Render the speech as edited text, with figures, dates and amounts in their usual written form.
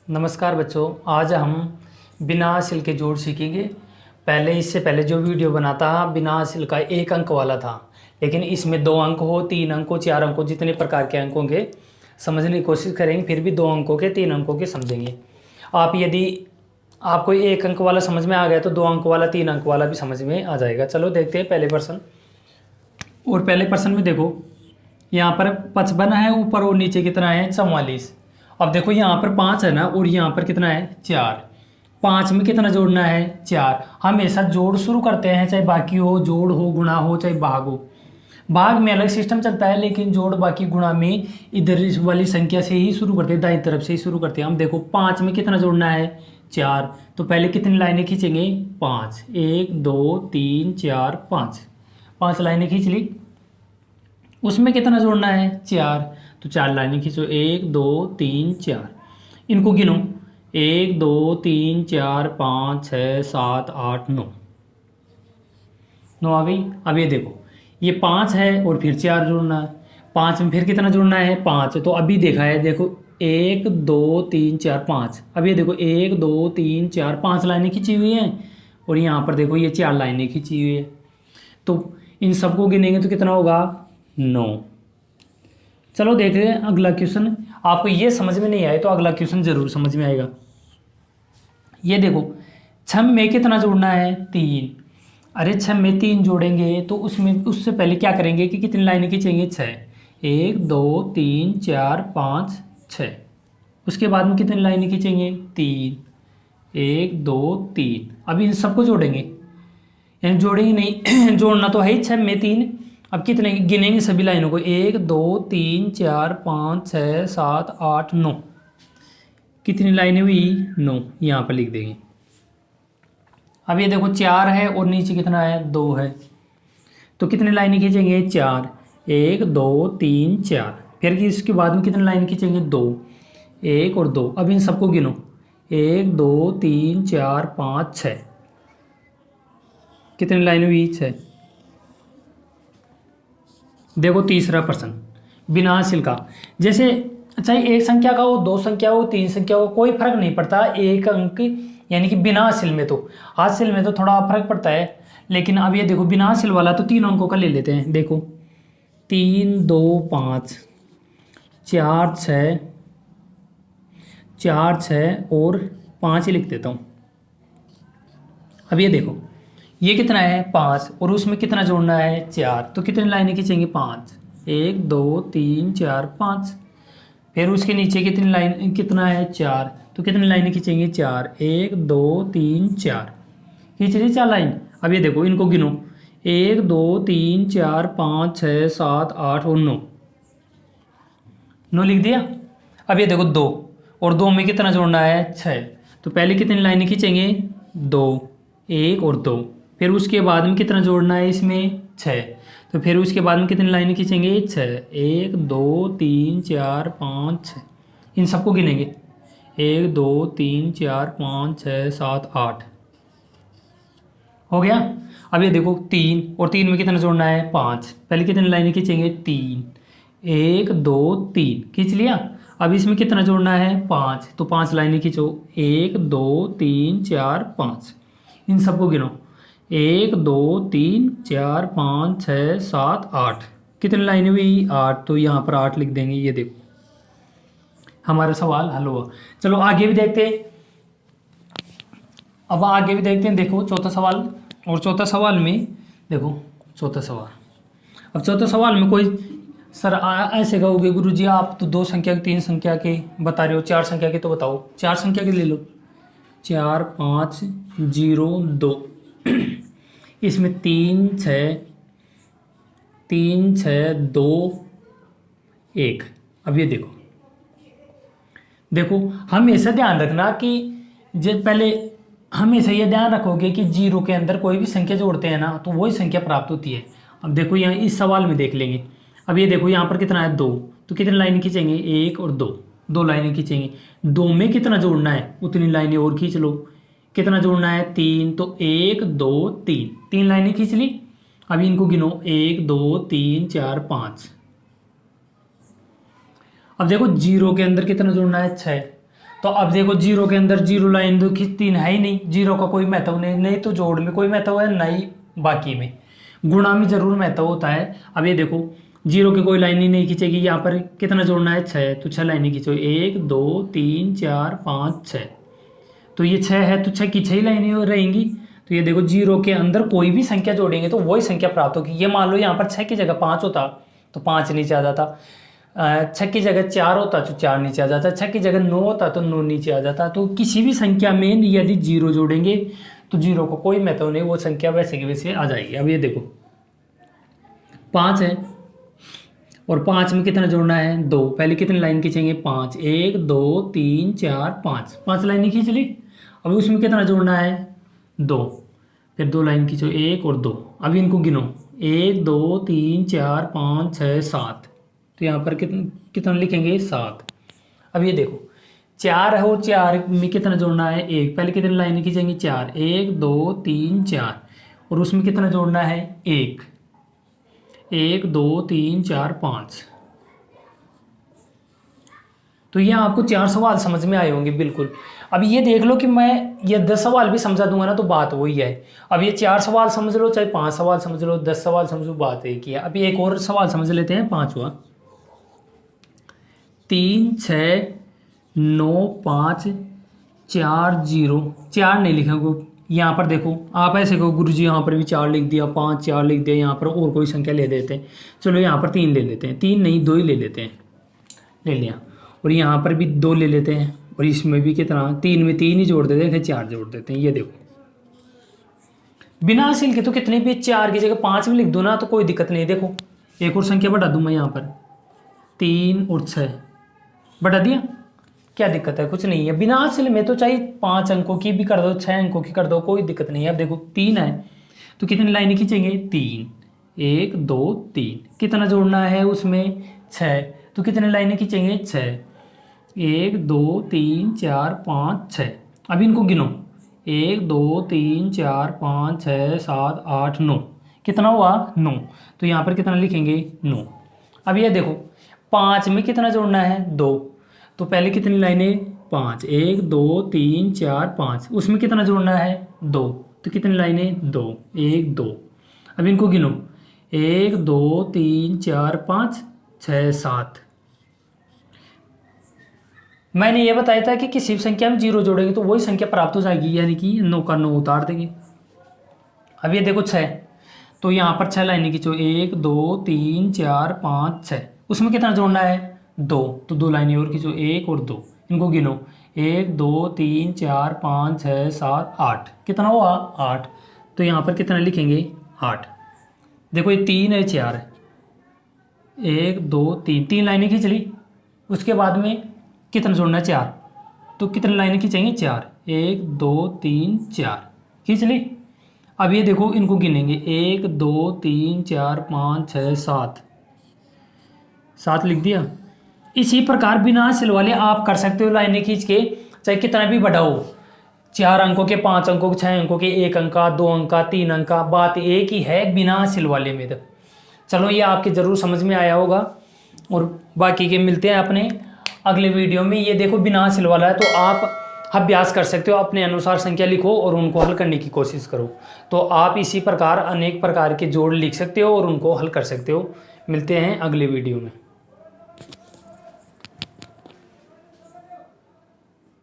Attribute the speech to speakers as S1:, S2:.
S1: नमस्कार बच्चों, आज हम बिना हासिल के जोड़ सीखेंगे। इससे पहले जो वीडियो बना था बिना हासिल का 1 अंक वाला था, लेकिन इसमें 2 अंक हो, 3 अंक हो, 4 अंक हो, जितने प्रकार के अंक होंगे समझने की कोशिश करेंगे। फिर भी 2 अंकों के 3 अंकों के समझेंगे। यदि आपको 1 अंक वाला समझ में आ गया तो 2 अंक वाला 3 अंक वाला भी समझ में आ जाएगा। चलो देखते हैं पहले प्रश्न। और पहले प्रश्न में देखो, यहाँ पर 55 है ऊपर और नीचे कितना है 44। अब देखो यहाँ पर 5 है ना, और यहाँ पर कितना है 4। 5 में कितना जोड़ना है 4। हमेशा जोड़ शुरू करते हैं, चाहे बाकी हो, जोड़ हो, गुणा हो, चाहे भाग हो। भाग में अलग सिस्टम चलता है, लेकिन जोड़ बाकी गुणा में इधर वाली संख्या से ही शुरू करते हैं, दाईं तरफ से ही शुरू करते हैं। हम देखो 5 में कितना जोड़ना है 4, तो पहले कितनी लाइनें खींचेंगे 5। 1 2 3 4 5, 5 लाइनें खींच ली। उसमें कितना जोड़ना है 4, तो 4 लाइनें खींचो। 1 2 3 4, इनको गिनो। 1 2 3 4 5 6 7 8 9, 9 आ गई। अब ये देखो, ये 5 है और फिर 4 जोड़ना है। 5 में फिर कितना जोड़ना है 5, तो अभी देखा है, देखो 1 2 3 4 5। अब ये देखो 1 2 3 4 5 लाइनें खींची हुई हैं, और यहाँ पर देखो ये 4 लाइनें खींची हुई है। तो इन सबको गिनेंगे तो कितना होगा 9। चलो देख रहे हैं अगला क्वेश्चन। आपको ये समझ में नहीं आए तो अगला क्वेश्चन जरूर समझ में आएगा। ये देखो 6 में कितना जोड़ना है 3। अरे 6 में 3 जोड़ेंगे तो उससे पहले क्या करेंगे कि कितनी लाइनें खींचेंगे 6। 1 2 3 4 5 6। उसके बाद में कितनी लाइनें खींचेंगे 3। 1 2 3। अभी इन सबको जोड़ेंगे, यानी जोड़ेंगे नहीं जोड़ना तो है ही 6 में 3। अब कितने गिनेंगे सभी लाइनों को। 1 2 3 4 5 6 7 8 9। कितनी लाइनें हुई 9, यहाँ पर लिख देंगे। अब ये देखो 4 है और नीचे कितना है 2 है, तो कितनी लाइनें खींचेंगे 4। 1 2 3 4। फिर इसके बाद में कितनी लाइन खींचेंगे 2। 1 और 2। अब इन सबको गिनो। 1 2 3 4 5 6। कितनी लाइन हुई 6। देखो तीसरा प्रश्न बिना हासिल का। जैसे चाहे एक संख्या का हो, 2 संख्या हो, 3 संख्या हो, कोई फर्क नहीं पड़ता। 1 अंक यानी कि बिना हासिल में, तो हासिल में तो थोड़ा फर्क पड़ता है। लेकिन अब ये देखो बिना हासिल वाला तो 3 अंकों का ले लेते हैं। देखो 3 2 5 4 6 4 6 और 5 ही लिख देता हूँ। अब ये देखो ये कितना है 5, और उसमें कितना जोड़ना है 4, तो कितनी लाइनें खींचेंगे 5। 1 2 3 4 5। फिर उसके नीचे कितनी लाइन कितना है 4, तो कितनी लाइनें खींचेंगे 4। 1 2 3 4। खींच ली 4 लाइन। अब ये देखो इनको गिनो। 1 2 3 4 5 6 7 8 और 9, 9 लिख दिया। अब ये देखो 2, और 2 में कितना जोड़ना है 6, तो पहले कितनी लाइनें खींचेंगे 2। 1 और 2। फिर उसके बाद में कितना जोड़ना है इसमें 6, तो फिर उसके बाद में कितनी लाइनें खींचेंगे 6। 1 2 3 4 5 6। इन सबको गिनेंगे। 1 2 3 4 5 6 7 8 हो गया। अब ये देखो 3, और 3 में कितना जोड़ना है 5। पहले कितनी लाइनें खींचेंगे 3। 1 2 3 खींच लिया। अब इसमें कितना जोड़ना है 5, तो 5 लाइनें खींचो। 1 2 3 4 5। इन सबको गिनो। 1 2 3 4 5 6 7 8। कितनी लाइनें हुई 8, तो यहाँ पर 8 लिख देंगे। ये देखो हमारा सवाल हल हुआ। चलो आगे भी देखते हैं। अब आगे भी देखते हैं। देखो चौथा सवाल, और चौथा सवाल में देखो चौथा सवाल। अब चौथा सवाल में कोई सर ऐसे कहोगे गुरुजी आप तो 2 संख्या के 3 संख्या के बता रहे हो, 4 संख्या के तो बताओ। 4 संख्या के ले लो। 4 5 0 2। इसमें 3 6 2 1। अब ये देखो हमेशा ध्यान रखना कि पहले हमेशा ये ध्यान रखोगे कि 0 के अंदर कोई भी संख्या जोड़ते हैं ना, तो वही संख्या प्राप्त होती है। अब देखो यहाँ इस सवाल में देख लेंगे। अब ये देखो यहाँ पर कितना है 2, तो कितनी लाइनें खींचेंगे 1 और 2। 2 लाइनें खींचेंगे। 2 में कितना जोड़ना है उतनी लाइनें और खींच लो। कितना जोड़ना है 3, तो 1 2 3। 3 लाइनें खींच ली। अब इनको गिनो। 1 2 3 4 5। अब देखो 0 के अंदर कितना जोड़ना है 6, तो अब देखो जीरो के अंदर जीरो लाइन दो खींचती है ही नहीं, जीरो का कोई महत्व नहीं, नहीं तो जोड़ में कोई महत्व है नहीं, बाकी में गुणा में जरूर महत्व होता है। अब ये देखो जीरो की कोई लाइन ही नहीं खींचेगी, यहाँ पर कितना जोड़ना है 6, तो 6 लाइनें खींचो 1 2 3 4 5 6, तो ये 6 है तो 6 की 6 लाइनें रहेंगी। तो ये देखो जीरो के अंदर कोई भी संख्या जोड़ेंगे तो वही संख्या प्राप्त होगी। ये मान लो यहाँ पर 6 की जगह 5 होता तो 5 नीचे आ जाता, 6 की जगह 4 होता तो 4 नीचे आ जाता, 6 की जगह 9 होता तो 9 नीचे आ जाता। तो किसी भी संख्या में यदि जीरो जोड़ेंगे तो जीरो को कोई महत्व नहीं, वो संख्या वैसे की वैसे आ जाएगी। अब ये देखो 5 है और 5 में कितना जोड़ना है 2, पहले कितनी लाइन खींचेंगे 5, 1 2 3 4 5, 5 लाइनें खींच ली। अब उसमें कितना जोड़ना है 2, फिर 2 लाइन खींचो 1 और 2, अब इनको गिनो 1 2 3 4 5 6 7, तो यहाँ पर कितना लिखेंगे 7। अब ये देखो 4 है और 4 में कितना जोड़ना है 1, पहले कितनी लाइनें खींचेंगे 4, 1 2 3 4, और उसमें कितना जोड़ना है 1, 1 2 3 4 5। तो ये आपको 4 सवाल समझ में आए होंगे बिल्कुल। अब ये देख लो कि मैं ये 10 सवाल भी समझा दूंगा ना तो बात वही है। अब ये 4 सवाल समझ लो, चाहे 5 सवाल समझ लो, 10 सवाल समझ लो, बात एक ही है। अभी एक और सवाल समझ लेते हैं, 5वां। 3 6 9 5 4 0, 4 नहीं लिखेंगे यहाँ पर। देखो आप ऐसे कहो गुरुजी यहाँ पर भी 4 लिख दिया, 5 4 लिख दिया, यहाँ पर और कोई संख्या ले देते हैं, चलो यहाँ पर 3 ले लेते हैं, 3 नहीं 2 ही ले लेते हैं, ले लिया। और यहाँ पर भी 2 ले लेते हैं, और इसमें भी कितना 3 में 3 ही जोड़ देते हैं, फिर 4 जोड़ देते हैं। ये देखो बिना हासिल के तो कितने भी 4 की जगह 5 में लिख दो ना तो कोई दिक्कत नहीं। देखो एक और संख्या बढ़ा दूँ मैं यहाँ पर, 3 और 6 बढ़ा दिया, क्या दिक्कत है, कुछ नहीं है। बिना हासिल में तो चाहे 5 अंकों की भी कर दो, 6 अंकों की कर दो, कोई दिक्कत नहीं है। अब देखो 3 है तो कितनी लाइनें खींचेंगे 3, 1 2 3, कितना जोड़ना है उसमें 6, तो कितने लाइनें खींचेंगे 6, 1 2 3 4 5 6। अब इनको गिनो 1 2 3 4 5 6 7 8 9, कितना हुआ 9, तो यहाँ पर कितना लिखेंगे 9। अब ये देखो 5 में कितना जोड़ना है 2, तो पहले कितनी लाइनें 5, 1 2 3 4 5, उसमें कितना जोड़ना है 2, तो कितनी लाइनें 2 1 2। अब इनको गिनो 1 2 3 4 5 6 7। मैंने ये बताया था कि किसी भी संख्या में 0 जोड़ेंगे तो वही संख्या प्राप्त हो जाएगी, यानी कि 9 का 9 उतार देंगे। अब ये देखो 6, तो यहाँ पर 6 लाइनें खींचो 1 2 3 4 5 6, उसमें कितना जोड़ना है 2, तो 2 लाइनें और खींचो 1 और 2, इनको गिनो 1 2 3 4 5 6 7 8, कितना हुआ 8, तो यहाँ पर कितना लिखेंगे 8। देखो ये 3 है 4 है, 1 2 3, 3 लाइनें खींच ली, उसके बाद में कितना जोड़ना है 4, तो कितनी लाइनें खींचेंगे 4, 1 2 3 4 खींच ली। अब ये देखो इनको गिनेंगे 1 2 3 4 5 6 7, 7 लिख दिया। इसी प्रकार बिना हासिल वाले आप कर सकते हो लाइनें खींच के, चाहे कितना भी बड़ा हो, 4 अंकों के, 5 अंकों के, 6 अंकों के, 1 अंक का, 2 अंक का, 3 अंक का, बात एक ही है बिना हासिल वाले में। तो चलो ये आपके ज़रूर समझ में आया होगा, और बाकी के मिलते हैं अपने अगले वीडियो में। ये देखो बिना हासिल वाला है तो आप अभ्यास कर सकते हो, अपने अनुसार संख्या लिखो और उनको हल करने की कोशिश करो। तो आप इसी प्रकार अनेक प्रकार के जोड़ लिख सकते हो और उनको हल कर सकते हो। मिलते हैं अगले वीडियो में।